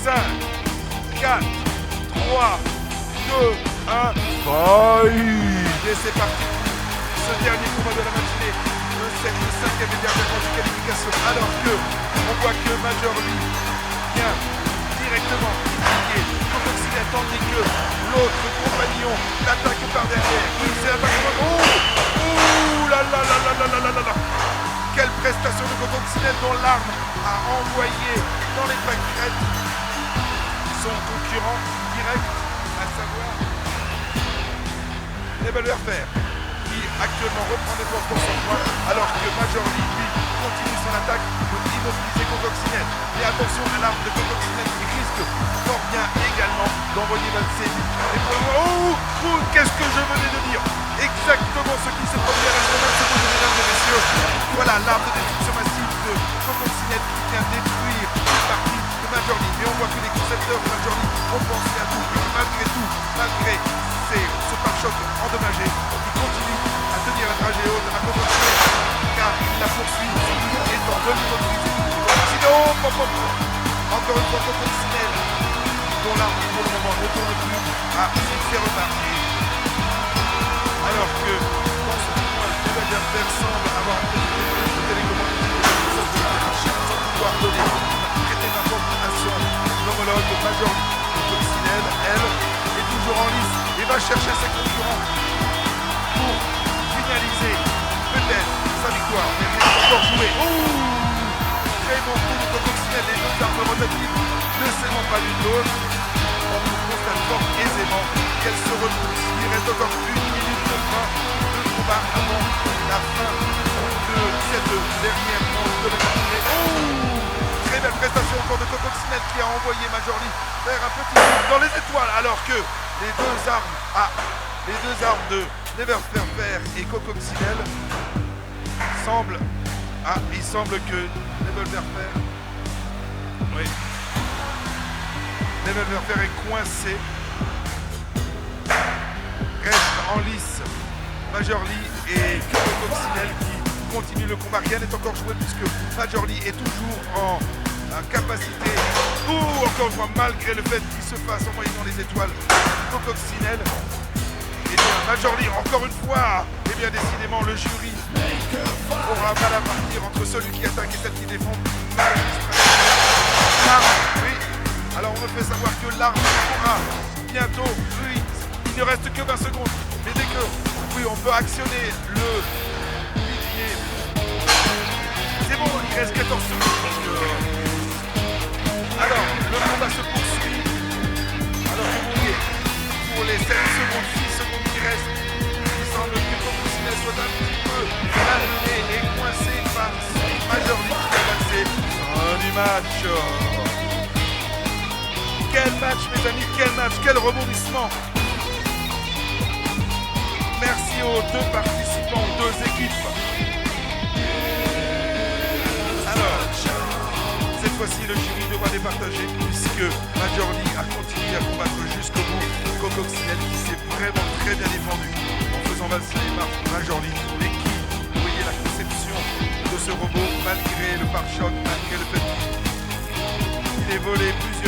4, 3, 2, 1, fight! Et c'est parti pour ce dernier combat de la matinée, cette cinquième et dernière manche de qualification, alors que on voit que Major lui vient directement critiquer Cocoxinel, tandis que l'autre compagnon l'attaque par derrière. Oui, c'est l'attaque. Oh là là là là là là là là. Quelle prestation de Cocoxinel dont l'arme a envoyé dans les pâquerettes son concurrent direct, à savoir Nebelwerfer, qui actuellement reprend des forces pour son point, alors que Major lui continue son attaque pour immobiliser Cocoxinel. Et attention à l'arme de Cocoxinel qui risque fort bien également d'envoyer Valsé. Et pour le moment, qu'est-ce que je venais de dire? Exactement ce qui se produit à la semaine seconde, mesdames et messieurs. Voilà l'arme de destruction massive de Cocoxinel qui vient détruire une partie de Major League. Et on voit que les concepteurs de Major League ont pensé à tout. Et malgré tout, malgré ce pare-choc endommagé, il continue à tenir la dragée haute à Cocoxinel, car il la poursuit et en remobilisé. Encore une fois Cocoxinel, dont l'arme pour le moment ne tourne plus, s'il fait remarquer. Alors que dans ce point, Nebelwerfer semble avoir télécommande sans pouvoir donner traiter n'importe à son homologue Major Cocoxinel, elle, est toujours en lice et va chercher ses concurrents pour finaliser peut-être sa victoire. Mais elle est encore jouée. Très bon coup de Cocoxinel, les deux armes rotatives ne s'aimant pas l'une l'autre. On constate fort aisément qu'elle se repousse. Il reste encore 1 minute de combat avant la fin de cette dernière manche de la matinée. Très belle prestation encore de Cocoxinel qui a envoyé Major League faire un petit tour dans les étoiles, alors que les deux armes de Nebelwerfer et Cocoxinel semblent. Il semble que Nebelwerfer est coincé. Reste en lice Major League et Cocoxinel qui continue le combat. Rien n'est encore joué puisque Major League est toujours en capacité. Encore une fois, malgré le fait qu'il se fasse envoyer dans les étoiles, Cocoxinel. Et bien Major League, encore une fois, et bien décidément le jury aura mal à partir entre celui qui attaque et celle qui défend. Oui. Alors on me fait savoir que l'arme pourra bientôt, oui, il ne reste que 20 secondes. Mais dès que, oui, on peut actionner le bouclier. C'est bon, il reste 14 secondes. Alors, le combat se poursuit. Alors vous voyez, pour les 7 secondes, 6 secondes qui restent, il semble que Cocoxinel soit un petit peu malmené et coincé par Major League qui a passé du match. Quel match, mes amis, quel match, quel rebondissement. Merci aux deux participants, aux deux équipes. Alors, cette fois-ci, le jury devra départager puisque Major League a continué à combattre jusqu'au bout. Cocoxinel qui s'est vraiment très bien défendu en faisant valser les marques de Major League. Mais qui, vous voyez la conception de ce robot, malgré le pare-choc, malgré le fait qu'il ait volé plusieurs